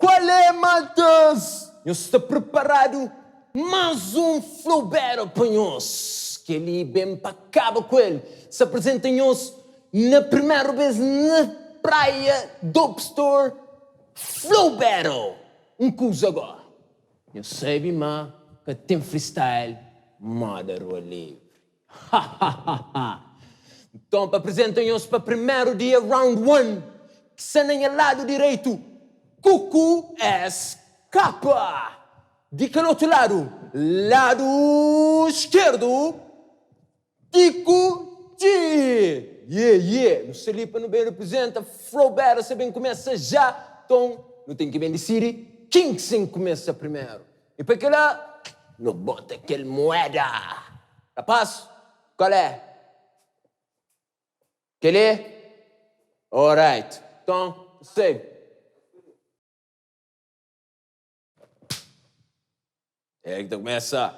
Qual é, maltas? Eu estou preparado mais um Flow Battle para nós. Que ele bem para acaba com ele. Se apresentem-nos na primeira vez na praia Dope Store Flow Battle. Coisa agora. Eu sei, mas que tem freestyle, moda rua livre. Então, apresentem-nos para o primeiro dia, round 1. Que se nem ao lado direito, Cucu escapa. De que outro lado, lado esquerdo, Tico G. Yeah. No Salipa não bem representa, Flow Battle, se bem começa já. Então, não tem que bem decidir, Kingston começa primeiro. E para que lá, não bota aquele moeda. Rapaz, qual é? Aquele é? Alright. Então, sei. É que começa.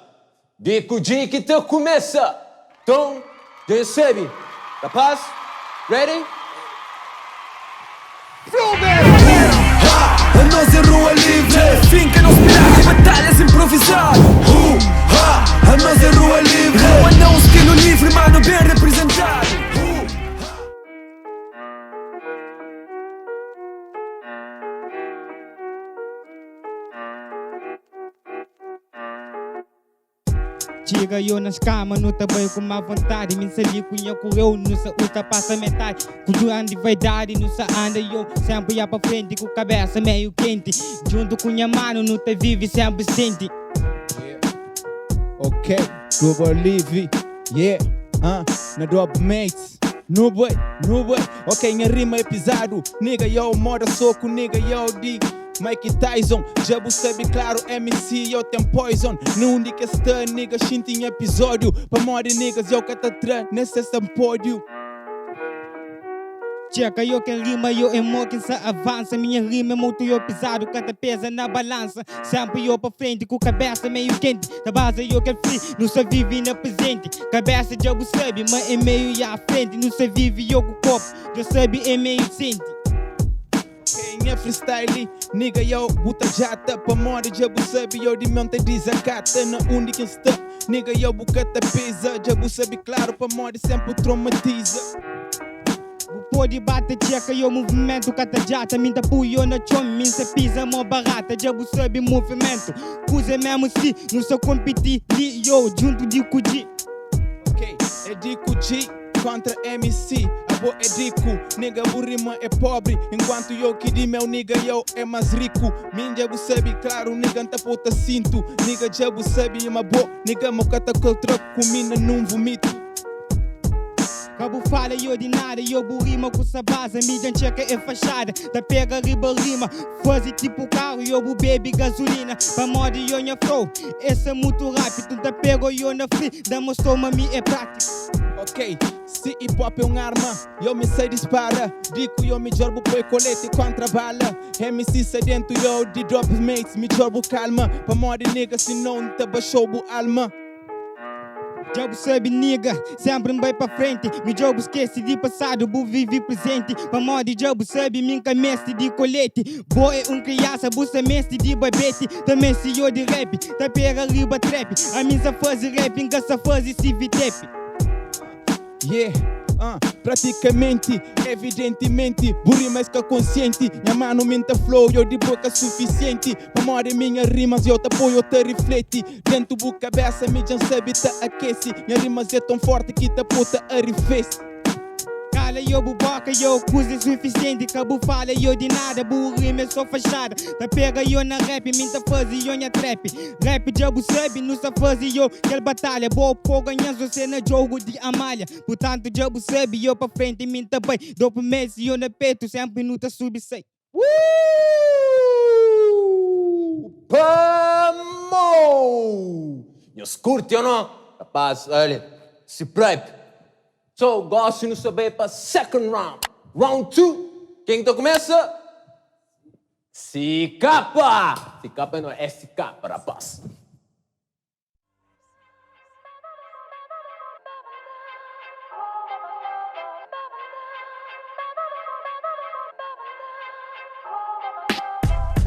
Dico G que te começa. Então, já recebe. Rapaz? Ready? Flow Battle! A nós é rua livre, finca não esperar de batalhas improvisar. A nós é rua livre, rua não estilo livre, mano bem representado. Chega eu nas camas, não tá bem com má vontade. Me sali cunha correu, não se ultrapassa metade. Cultura de vaidade, não se anda eu sempre ia pra frente com cabeça meio quente. Junto com minha mano, não te vive sempre sente. Ok, Global Livre, yeah, na Drop Mates. No boy, ok, minha rima é pesado. Nigga, yo, mora soco, nigga, yo, digo Mike Tyson, Jabu sabe claro, MC, eu tem poison. Não diga esta, nigga, shinting episódio. Pra morrer niggas, eu catatra nesse pódio. Checa, eu quem rima, eu emo quem se avança. Minha rima é muito eu pesado, cada pesa na balança. Sempre eu pra frente, com cabeça meio quente. Da base eu quero free, não se vive na presente. Cabeça já você sabe, mas é meio e à frente. Não se vive eu com copo, já sabe é meio sente. Quem é freestyle, nigga, yo, buta jata. Pra morrer já você sabe, eu de monte desacata. Na única está, nigga, yo, bucata pesa. Já você sabe claro, pra morrer sempre traumatiza. Pode bater, checa, eu movimento catajata. Minta puyo na chom, minta pisa mó barata. Já você sabe movimento, coisa mesmo se não sou competir. Li eu, junto de Kuji. Ok, é de Kuji contra MC. Abo é dico, nigga, o rima é pobre. Enquanto eu que di meu nigga, eu é mais rico. Minha já você sabe, claro, nigga, tá puta cinto. Nigga, já você sabe, uma boa, nigga, mocata com troco, comina num vomito. Cabo fala eu de nada, eu rima com essa base. Mídia checa é fachada, da pega riba rima. Faz tipo carro, eu bebe gasolina. Pra moda eu nha flow, esse é muito rápido. Da pego eu na free, da mostrou-me a mim é prático. Ok, se hip hop é arma, eu me sei dispara. Dico eu me jorbo põe colete contra bala. MC sedento eu de drop mates, me jorbo calma. Pra moda nigga, se não te baixou bu alma. Já sabe, nigga, sempre vai pra frente. Me jogo esquece de passado, bu vive presente. Pra moda, já sabe, minha mestre de colete. Boa é criança, buça mestre de babete. Também se eu de rap, tá pega riba trap. A mim só faz rap, enga só faz civitep. Yeah, praticamente, evidentemente, burri mais que consciente. Minha mano minta flow, eu de boca suficiente. Pra morrer minhas rimas, eu te apoio, eu te reflete. Dentro do cabeça, me já sabe, te aquece. Minha rimas é tão forte que te puta arrefece. Cala eu buboca, eu coisa suficiente. Cabo fala eu de nada, burro rima é só fachada. Tá pega eu na rap, minta faz eu na trap. Rap já sabe, não só faz eu aquela batalha. Boa pô ganhar você no jogo de Amália. Portanto já sabe, eu pra frente minta bem. Dopo mês eu na peito, sempre não tá subsei. Pamo! Nos curte ou não? Rapaz, olha, se prep. So, gosto de não saber para second round. Round 2. Quem então começa? Se capa! Se capa não é se capa, rapaz.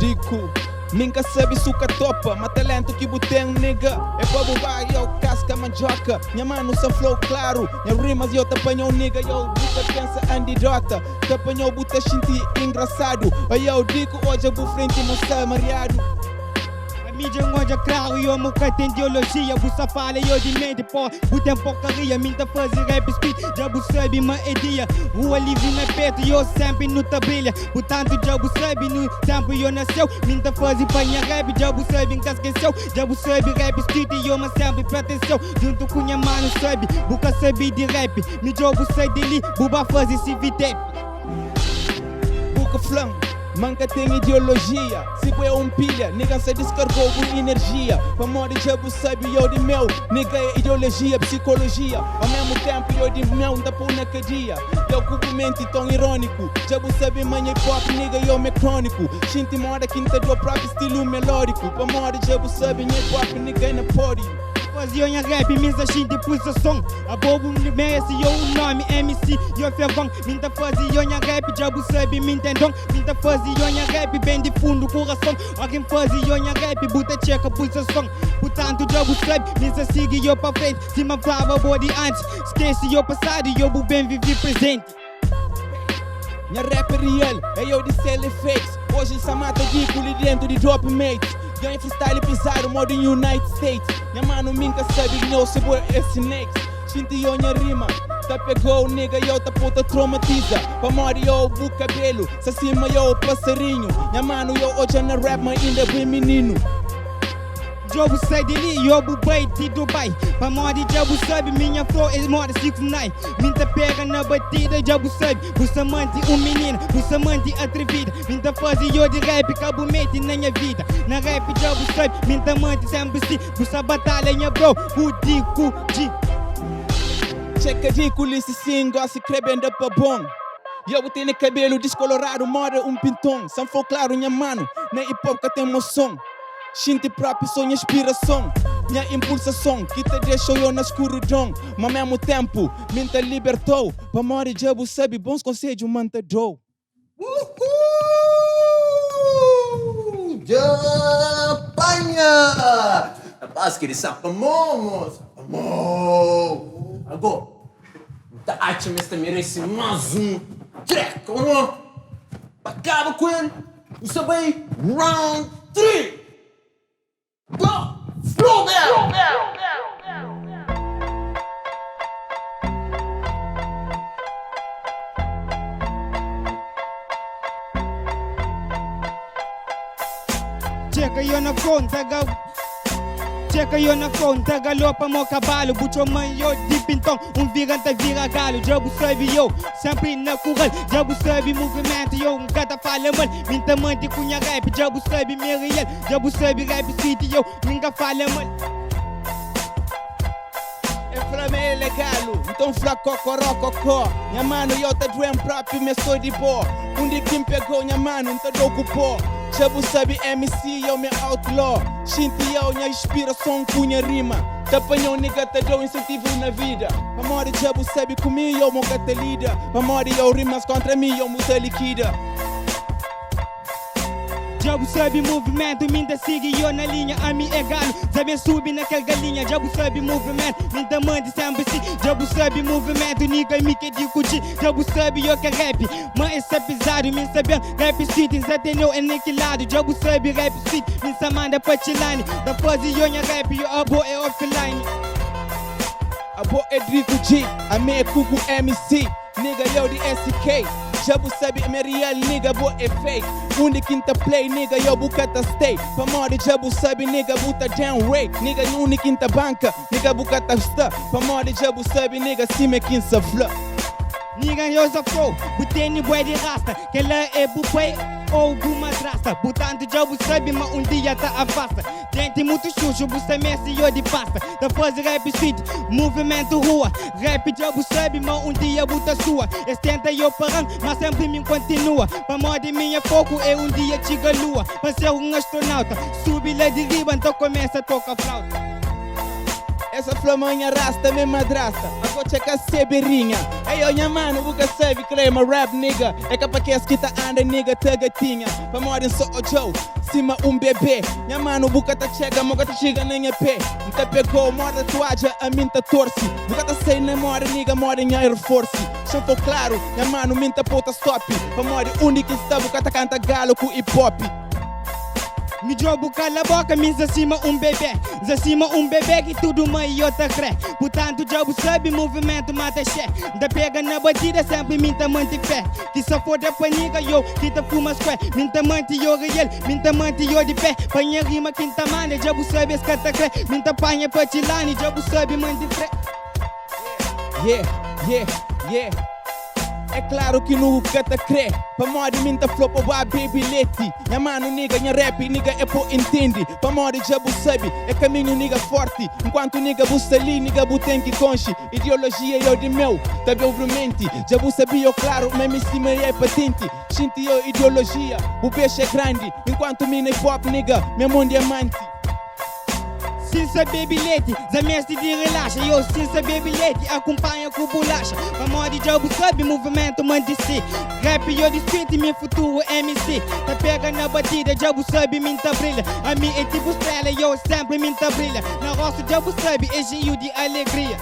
dico. Minha sabe suca topa, mas talento que boteng nigga. É bobo vai, eu casca mandioca. Minha mano são flow claro. Minha rimas eu te apanhou nigga. Eu buta pensa anidota. Te apanhou buta shinti engraçado. Aí eu digo hoje eu vou frente moça mariado. Mídia ngoja claro, eu nunca tenho ideologia. Bussa fala, eu de mente, pô, butem porcaria. Minta fazer rap speed, já sabe uma ideia. Rua livre na peito, eu sempre no tabelha. Portanto, já sabe no tempo eu nasceu. Minta fazer panha rap, já sabe que esqueceu. Já sabe rap street e eu sempre pertenceu. Junto com minha mano sabe, buca sabe de rap. Me jogo sai dele, buba fazer civitep. Buca flam. Manca tem ideologia, se é pilha, nigga se descarregou por energia. Pra morrer já sabe eu de meu, nigga é ideologia, psicologia. Ao mesmo tempo eu de meu, da pôr na cadeia. Eu cumprimento tão irônico, já sabe manha hip hop, nigga eu me crônico. Shinti mora quinta do próprio estilo melódico. Pra morrer já sabe hip hop, nigga na pódio. Fazia minha rap, minha gente puxa som. A bobo me merece, eu o nome MC, eu fervão. Minta fazia minha rap, já sabe me entendam. Minta fazia minha rap, bem de fundo coração. Alguém fazia minha rap, buta checa, puxa som. Portanto, já sabe, minha siga eu pra frente. Se me falava body antes, esquece eu passado e eu bem vivi presente. Minha rap é real, é eu de Cellfakes. Hoje se mata ridículo dentro de Drop Mates. Eu em freestyle pisar o modo em United States. Minha mano minha sabe que não se boa é snakes. Shinti eu minha rima, tá pegou nigga eu tá puta traumatiza. Pra morrer eu o cabelo, se acima eu o passarinho. Minha mano eu hoje na rap mas ainda bem menino. Jogo sai dele, eu bubei de Dubai. Pra morrer já sabe, minha flow é mora 6ix9ine. Minta pega na batida, já sabe. Bussa mante menino, bussa mante atrevida. Minta fazia eu de rap, cabo mete na minha vida. Na rap já sabe, minta mante sempre se. Bussa batalha, minha bro, cudico de. Checa de culisse sim, gosta crebendo pra bom. Eu tenho cabelo descolorado, mora pintão. São for claro, minha mano, na hip hop que tem emoção. Shinti próprio sou minha inspiração, minha impulsação que te deixou eu na escuridão. Mas ao mesmo tempo, me te libertou. Pra morrer já sabe, bons conselhos manta dou. Já panha! Rapaz, que ele sapamou, sapamou. Agora, tá acha que merece mais track, ou não? Acaba com ele, não sabe? Round 3! Go! Flow down! Checa eu na conta, checa eu na conta, galopa meu cavalo. Bucho mãe eu de pintão, virante vira galo. Já sabe eu, sempre na curral. Já sabe movimento, eu gata fala mal. Minta mante cunha rap, já sabe me real. Já sabe rap city, eu nunca fala mal. É flame é legal, então flaco corococó. Minha mano eu te doem próprio, me sou de boa. Onde quem pegou minha mano, não te ocupou. Já sabe MC, eu me outlaw. Shinti eu, minha inspiração, cunha rima. Te apanhou, nigga, te dou incentivo na vida. Pra morrer, já sabe comigo, eu nunca te lida. Pra morrer, eu rimas contra mim, eu te liquida. Já sabe movimento, minta siga eu na linha, a mim é galo. Sabe subir naquela galinha, já sabe movimento, minta mande sempre assim. Já sabe movimento, nigga me que digo de. Já sabe eu que rap, mas esse é pesado. Me sabe rap street, entendeu é aniquilado. Já sabe rap street, me manda pra chilane. Da fase eu minha rap, eu abo é offline. Abo é Drico G, a minha cuco MC. Nigga eu de SK. Já sabe, é real, nigga, boy é fake. Onde quinta play, nigga, eu bucata stay. Pra morrer, já sabe, nigga, buta down rate. Nigga, onde quinta banca, nigga, bucata está. Pra morrer, já sabe, nigga, se me quinta flã. Nigga, eu sou flow, botei bué de rasta. Que ela é bué ou madrasta. Portanto, já sabe, mas dia tá afasta. Tem muito chucho, você merece eu de pasta. Da fase rap street, movimento rua. Rap já sabe, mas dia buta sua. Eles tentam eu parando, mas sempre me continua. Pra morrer minha foco é dia chega a lua. Pra ser astronauta, subi lá de riba, então começa a tocar flauta. Essa flamanha rasta, me madrasta. Agora checa seberinha. Ei, ó, minha mano, buga serve, crema rap, nigga. É capa que esquita anda, nigga, tá gatinha. Pra morrer só o Joe, cima bebê. Minha mano, buga tá chega, moga tá chega nem é pé. Nta pegou, morda toalha, a minta torce. Buga tá sem memória, nigga, mora em Air Force. Se eu for claro, minha mano, minta puta stop. Pra morrer única está, buga tá canta galo com hip hop. Me jogo cala a boca, me acima bebê que tudo maior tá crê. Portanto, jogo sabe, movimento mata xé. Da pega na batida, sempre minta mante fé. Que só for da paniga, yo, que tá fuma square. Minta mante yo real, minta mante yo de pé. Panha rima, quinta manda, jogo sabe, escata crê. Minta panha patilani, jogo sabe, mante fé. Yeah. É claro que nunca te crê. Pra morrer minta flopa wa baby leti. Minha mano nigga, minha rap nigga é por entende. Pra morrer já bu sabe, é caminho nigga forte. Enquanto nigga bu ali, nigga bu tem que conche. Ideologia eu de meu, também obviamente. Já bu sabia claro, mas me cima é patente. Sinti eu ideologia, o peixe é grande. Enquanto mina hip hop nigga, meu mundo é diamante. Sem saber bilhete, zameste de relaxa. Eu sem saber bilhete, acompanha com bolacha. Vamos de jogo, sabe, movimento mande-se. Rap eu de street, meu futuro MC. Tá pega na batida, jogo sabe, minta brilha. A mim é tipo estrela, eu sempre minta brilha. Na roça, jogo sabe, é cheio de alegria.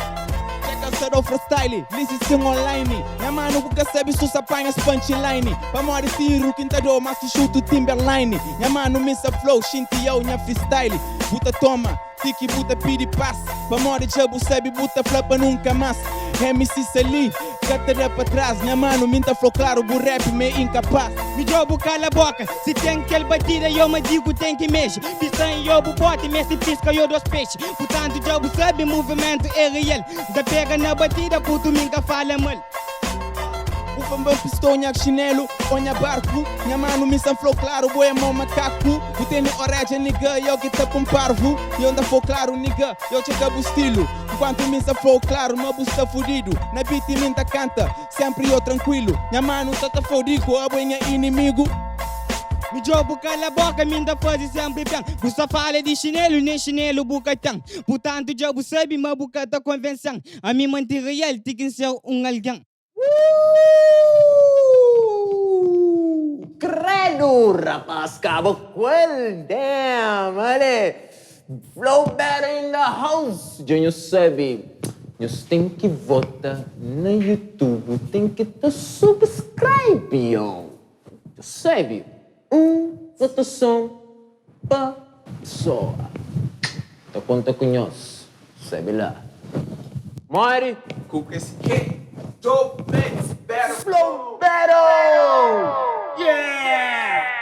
Checa o freestyle, licença online. Minha mano, buga sabe, sussa apanha as punchline. Pra morrer tiro, quintador, mas que chuto Timberline. Minha mano, missa flow, shinti eu, minha freestyle. Buta toma, tiki, buta pidi pass. Pra morrer jabu sabe, buta flapa nunca mais. MC Sali, catera pra trás. Minha mano, minta flow claro, bu rap me incapaz. Me jogo cala a boca, se tem aquele batida eu me digo tem que mexer. Pista em eu bote, mas se pisca eu dos peixes. Portanto jogo sabe, movimento é real. Da pega na batida, puto minha fala mal. Ufa meu pistonha chinelo, onha barco. Minha mano me flow claro, boé mó macaco. O tênis orange nigga, eu que tá com parvo. E onde for claro nigga, eu chega o estilo. Enquanto me flow claro, meu bus tá fudido. Na beat minta canta, sempre eu tranquilo. Minha mano tá fodido, a boinha inimigo. Me jogo cala a boca, minda faz sempre bem. Você fala de chinelo, nem chinelo buca tem. Portanto jogo sabe, mas buca tá convenção. A mim manter real, tem que ser alguém. Credo, rapaz, cabo quel, damn, ale. Flow better in the house. Junior sabe, nós tem que votar na YouTube, tem que te subscribe, yo. Sabe, votação pa pessoa. Tá conta com nós, sabe lá. Mari, Cuca esse quê? Dope Mix Battle Flow Battle! Yeah!